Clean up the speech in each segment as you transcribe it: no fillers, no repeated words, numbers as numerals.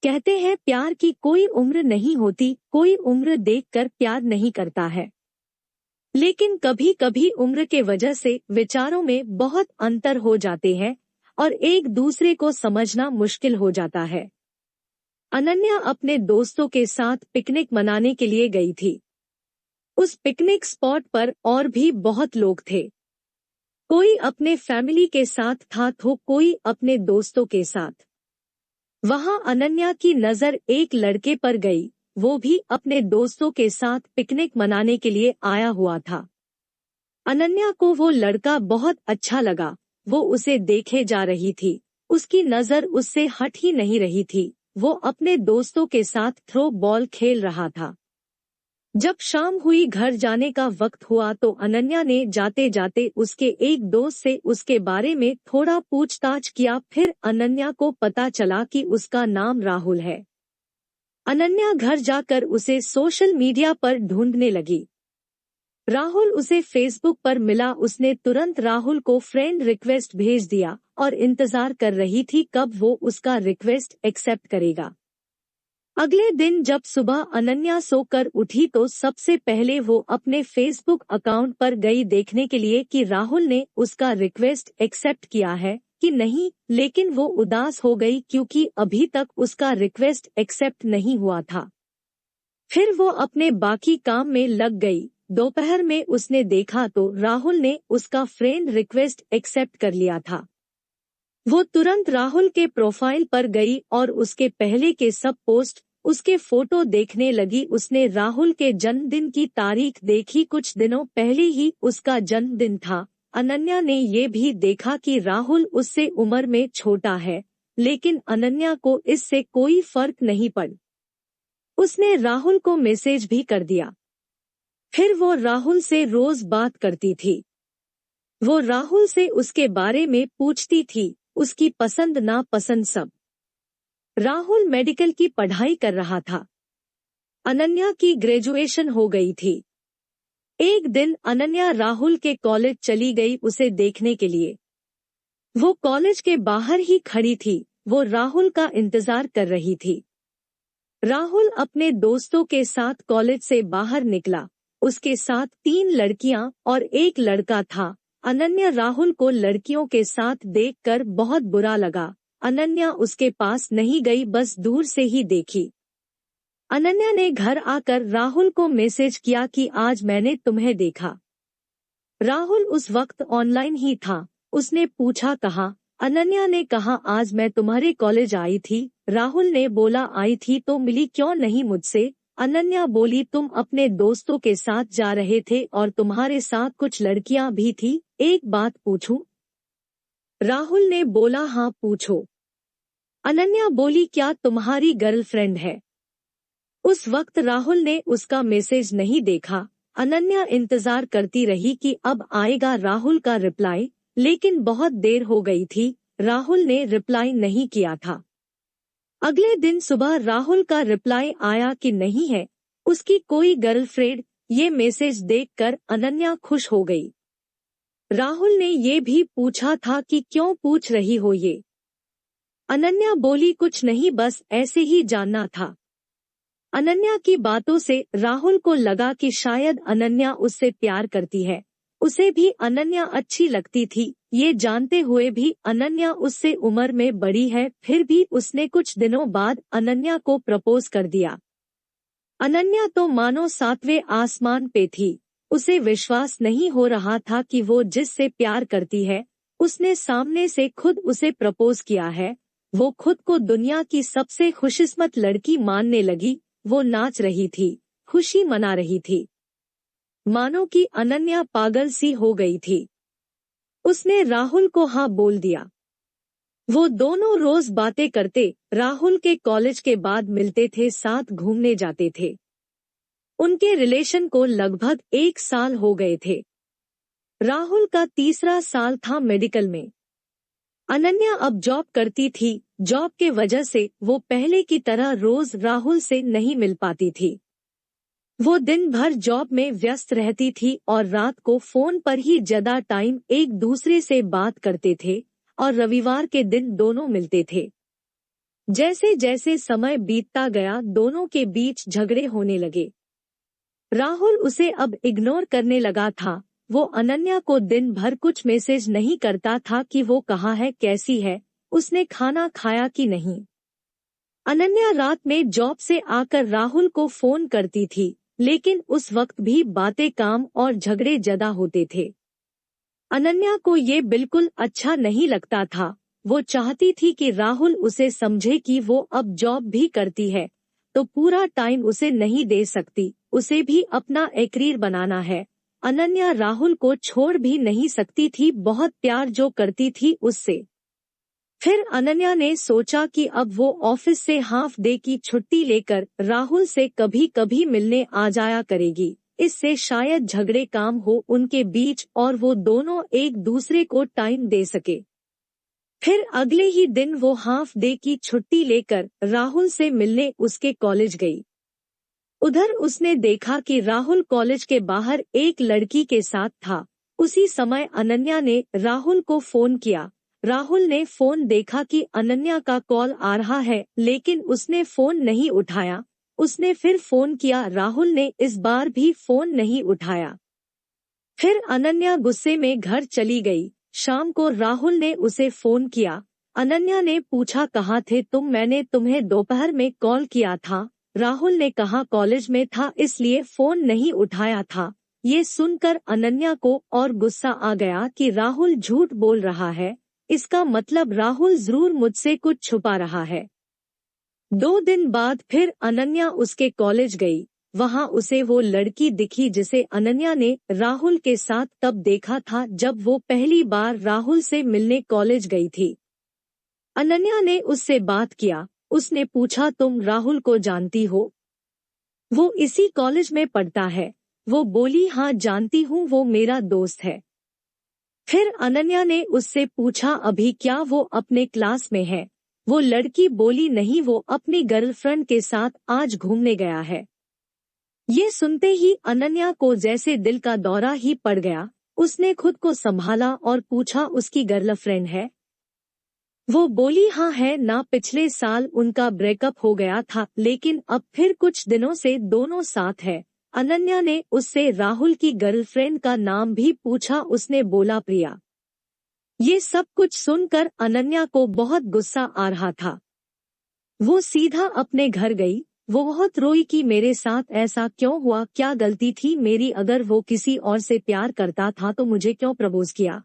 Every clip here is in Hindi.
कहते हैं प्यार की कोई उम्र नहीं होती, कोई उम्र देखकर प्यार नहीं करता है। लेकिन कभी कभी उम्र के वजह से विचारों में बहुत अंतर हो जाते हैं और एक दूसरे को समझना मुश्किल हो जाता है। अनन्या अपने दोस्तों के साथ पिकनिक मनाने के लिए गई थी। उस पिकनिक स्पॉट पर और भी बहुत लोग थे। कोई अपने फैमिली के साथ था तो कोई अपने दोस्तों के साथ। वहां अनन्या की नजर एक लड़के पर गई, वो भी अपने दोस्तों के साथ पिकनिक मनाने के लिए आया हुआ था। अनन्या को वो लड़का बहुत अच्छा लगा। वो उसे देखे जा रही थी, उसकी नजर उससे हट ही नहीं रही थी। वो अपने दोस्तों के साथ थ्रो बॉल खेल रहा था। जब शाम हुई, घर जाने का वक्त हुआ तो अनन्या ने जाते जाते उसके एक दोस्त से उसके बारे में थोड़ा पूछताछ किया। फिर अनन्या को पता चला कि उसका नाम राहुल है। अनन्या घर जाकर उसे सोशल मीडिया पर ढूंढने लगी। राहुल उसे फेसबुक पर मिला। उसने तुरंत राहुल को फ्रेंड रिक्वेस्ट भेज दिया और इंतजार कर रही थी कब वो उसका रिक्वेस्ट एक्सेप्ट करेगा। अगले दिन जब सुबह अनन्या सोकर उठी तो सबसे पहले वो अपने फेसबुक अकाउंट पर गई देखने के लिए कि राहुल ने उसका रिक्वेस्ट एक्सेप्ट किया है कि नहीं, लेकिन वो उदास हो गई क्योंकि अभी तक उसका रिक्वेस्ट एक्सेप्ट नहीं हुआ था। फिर वो अपने बाकी काम में लग गई। दोपहर में उसने देखा तो राहुल ने उसका फ्रेंड रिक्वेस्ट एक्सेप्ट कर लिया था। वो तुरंत राहुल के प्रोफाइल पर गई और उसके पहले के सब पोस्ट, उसके फोटो देखने लगी। उसने राहुल के जन्मदिन की तारीख देखी, कुछ दिनों पहले ही उसका जन्मदिन था। अनन्या ने ये भी देखा कि राहुल उससे उम्र में छोटा है, लेकिन अनन्या को इससे कोई फर्क नहीं पड़ा। उसने राहुल को मैसेज भी कर दिया। फिर वो राहुल से रोज बात करती थी। वो राहुल से उसके बारे में पूछती थी, उसकी पसंद नापसंद सब। राहुल मेडिकल की पढ़ाई कर रहा था। अनन्या की ग्रेजुएशन हो गई थी। एक दिन अनन्या राहुल के कॉलेज चली गई उसे देखने के लिए। वो कॉलेज के बाहर ही खड़ी थी, वो राहुल का इंतजार कर रही थी। राहुल अपने दोस्तों के साथ कॉलेज से बाहर निकला। उसके साथ 3 लड़कियां और एक लड़का था। अनन्या राहुल को लड़कियों के साथ देखकर बहुत बुरा लगा। अनन्या उसके पास नहीं गई, बस दूर से ही देखी। अनन्या ने घर आकर राहुल को मैसेज किया कि आज मैंने तुम्हें देखा। राहुल उस वक्त ऑनलाइन ही था। उसने पूछा कहाँ? अनन्या ने कहा आज मैं तुम्हारे कॉलेज आई थी। राहुल ने बोला आई थी तो मिली क्यों नहीं मुझसे? अनन्या बोली तुम अपने दोस्तों के साथ जा रहे थे और तुम्हारे साथ कुछ लड़कियां भी थी, एक बात पूछूं? राहुल ने बोला हाँ पूछो। अनन्या बोली क्या तुम्हारी गर्लफ्रेंड है? उस वक्त राहुल ने उसका मैसेज नहीं देखा। अनन्या इंतजार करती रही कि अब आएगा राहुल का रिप्लाई, लेकिन बहुत देर हो गई थी। राहुल ने रिप्लाई नहीं किया था। अगले दिन सुबह राहुल का रिप्लाई आया कि नहीं है उसकी कोई गर्लफ्रेंड। ये मैसेज देखकर अनन्या खुश हो गई। राहुल ने ये भी पूछा था कि क्यों पूछ रही हो ये? अनन्या बोली कुछ नहीं, बस ऐसे ही जानना था। अनन्या की बातों से राहुल को लगा कि शायद अनन्या उससे प्यार करती है। उसे भी अनन्या अच्छी लगती थी। ये जानते हुए भी अनन्या उससे उम्र में बड़ी है, फिर भी उसने कुछ दिनों बाद अनन्या को प्रपोज कर दिया। अनन्या तो मानो 7वें आसमान पे थी। उसे विश्वास नहीं हो रहा था कि वो जिससे प्यार करती है उसने सामने से खुद उसे प्रपोज किया है। वो खुद को दुनिया की सबसे खुशकिस्मत लड़की मानने लगी। वो नाच रही थी, खुशी मना रही थी, मानो कि अनन्या पागल सी हो गई थी। उसने राहुल को हाँ बोल दिया। वो दोनों रोज बातें करते, राहुल के कॉलेज के बाद मिलते थे, साथ घूमने जाते थे। उनके रिलेशन को लगभग 1 साल हो गए थे। राहुल का 3रा साल था मेडिकल में। अनन्या अब जॉब करती थी। जॉब के वजह से वो पहले की तरह रोज राहुल से नहीं मिल पाती थी। वो दिन भर जॉब में व्यस्त रहती थी और रात को फोन पर ही ज्यादा टाइम एक दूसरे से बात करते थे और रविवार के दिन दोनों मिलते थे। जैसे जैसे समय बीतता गया दोनों के बीच झगड़े होने लगे। राहुल उसे अब इग्नोर करने लगा था। वो अनन्या को दिन भर कुछ मैसेज नहीं करता था कि वो कहाँ है, कैसी है, उसने खाना खाया कि नहीं। अनन्या रात में जॉब से आकर राहुल को फोन करती थी, लेकिन उस वक्त भी बातें काम और झगड़े ज्यादा होते थे। अनन्या को ये बिल्कुल अच्छा नहीं लगता था। वो चाहती थी कि राहुल उसे समझे कि वो अब जॉब भी करती है तो पूरा टाइम उसे नहीं दे सकती, उसे भी अपना करियर बनाना है। अनन्या राहुल को छोड़ भी नहीं सकती थी, बहुत प्यार जो करती थी उससे। फिर अनन्या ने सोचा कि अब वो ऑफिस से हाफ डे की छुट्टी लेकर राहुल से कभी कभी मिलने आ जाया करेगी। इससे शायद झगड़े काम हो उनके बीच और वो दोनों एक दूसरे को टाइम दे सके। फिर अगले ही दिन वो हाफ डे की छुट्टी लेकर राहुल से मिलने उसके कॉलेज गई। उधर उसने देखा कि राहुल कॉलेज के बाहर एक लड़की के साथ था। उसी समय अनन्या ने राहुल को फोन किया। राहुल ने फोन देखा कि अनन्या का कॉल आ रहा है, लेकिन उसने फोन नहीं उठाया। उसने फिर फोन किया, राहुल ने इस बार भी फोन नहीं उठाया। फिर अनन्या गुस्से में घर चली गई। शाम को राहुल ने उसे फोन किया। अनन्या ने पूछा, कहाँ थे तुम, मैंने तुम्हें दोपहर में कॉल किया था। राहुल ने कहा कॉलेज में था इसलिए फोन नहीं उठाया था। ये सुनकर अनन्या को और गुस्सा आ गया कि राहुल झूठ बोल रहा है, इसका मतलब राहुल जरूर मुझसे कुछ छुपा रहा है। 2 दिन बाद फिर अनन्या उसके कॉलेज गई। वहां उसे वो लड़की दिखी जिसे अनन्या ने राहुल के साथ तब देखा था जब वो पहली बार राहुल से मिलने कॉलेज गई थी। अनन्या ने उससे बात किया। उसने पूछा, तुम राहुल को जानती हो? वो इसी कॉलेज में पढ़ता है। वो बोली, हाँ जानती हूँ, वो मेरा दोस्त है। फिर अनन्या ने उससे पूछा, अभी क्या वो अपने क्लास में है? वो लड़की बोली, नहीं, वो अपनी गर्लफ्रेंड के साथ आज घूमने गया है। ये सुनते ही अनन्या को जैसे दिल का दौरा ही पड़ गया। उसने खुद को संभाला और पूछा, उसकी गर्लफ्रेंड है? वो बोली, हाँ है ना, पिछले साल उनका ब्रेकअप हो गया था, लेकिन अब फिर कुछ दिनों से दोनों साथ है। अनन्या ने उससे राहुल की गर्लफ्रेंड का नाम भी पूछा। उसने बोला, प्रिया। ये सब कुछ सुनकर अनन्या को बहुत गुस्सा आ रहा था। वो सीधा अपने घर गई। वो बहुत रोई कि मेरे साथ ऐसा क्यों हुआ, क्या गलती थी मेरी? अगर वो किसी और से प्यार करता था तो मुझे क्यों प्रपोज किया?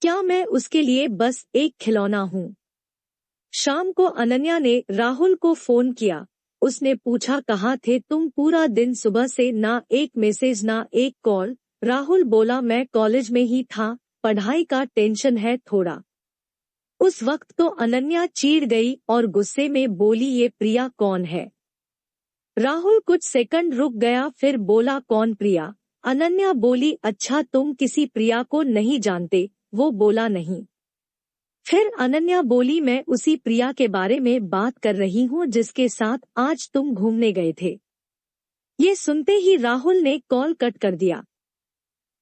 क्या मैं उसके लिए बस एक खिलौना हूँ? शाम को अनन्या ने राहुल को फोन किया। उसने पूछा, कहाँ थे तुम पूरा दिन? सुबह से ना एक मैसेज ना एक कॉल। राहुल बोला, मैं कॉलेज में ही था, पढ़ाई का टेंशन है थोड़ा। उस वक्त तो अनन्या चीड़ गई और गुस्से में बोली, ये प्रिया कौन है? राहुल कुछ सेकंड रुक गया, फिर बोला, कौन प्रिया? अनन्या बोली, अच्छा तुम किसी प्रिया को नहीं जानते? वो बोला, नहीं। फिर अनन्या बोली, मैं उसी प्रिया के बारे में बात कर रही हूँ जिसके साथ आज तुम घूमने गए थे। ये सुनते ही राहुल ने कॉल कट कर दिया।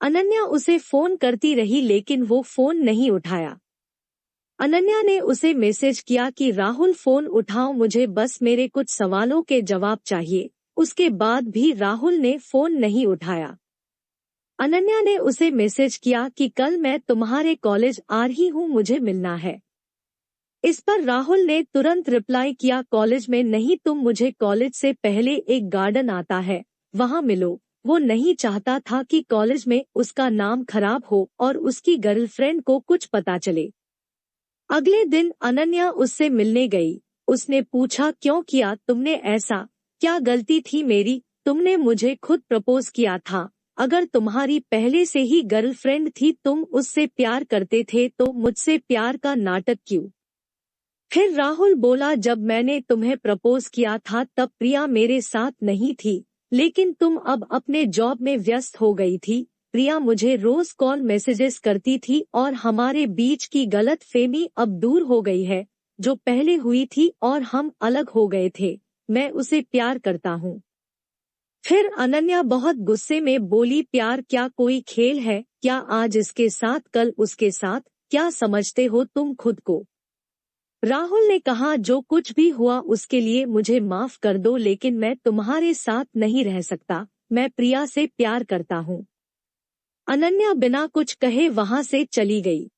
अनन्या उसे फोन करती रही लेकिन वो फोन नहीं उठाया। अनन्या ने उसे मैसेज किया कि राहुल फोन उठाओ, मुझे बस मेरे कुछ सवालों के जवाब चाहिए। उसके बाद भी राहुल ने फोन नहीं उठाया। अनन्या ने उसे मैसेज किया कि कल मैं तुम्हारे कॉलेज आ रही हूँ, मुझे मिलना है। इस पर राहुल ने तुरंत रिप्लाई किया, कॉलेज में नहीं, तुम मुझे कॉलेज से पहले एक गार्डन आता है वहाँ मिलो। वो नहीं चाहता था कि कॉलेज में उसका नाम खराब हो और उसकी गर्लफ्रेंड को कुछ पता चले। अगले दिन अनन्या उससे मिलने गई। उसने पूछा, क्यों किया तुमने ऐसा? क्या गलती थी मेरी? तुमने मुझे खुद प्रपोज किया था। अगर तुम्हारी पहले से ही गर्लफ्रेंड थी, तुम उससे प्यार करते थे, तो मुझसे प्यार का नाटक क्यों? फिर राहुल बोला, जब मैंने तुम्हें प्रपोज किया था तब प्रिया मेरे साथ नहीं थी, लेकिन तुम अब अपने जॉब में व्यस्त हो गई थी। प्रिया मुझे रोज कॉल मैसेजेस करती थी और हमारे बीच की गलत फहमी अब दूर हो गई है, जो पहले हुई थी और हम अलग हो गए थे। मैं उसे प्यार करता हूँ। फिर अनन्या बहुत गुस्से में बोली, प्यार क्या कोई खेल है क्या? आज इसके साथ कल उसके साथ, क्या समझते हो तुम खुद को? राहुल ने कहा, जो कुछ भी हुआ उसके लिए मुझे माफ कर दो, लेकिन मैं तुम्हारे साथ नहीं रह सकता। मैं प्रिया से प्यार करता हूँ। अनन्या बिना कुछ कहे वहां से चली गई।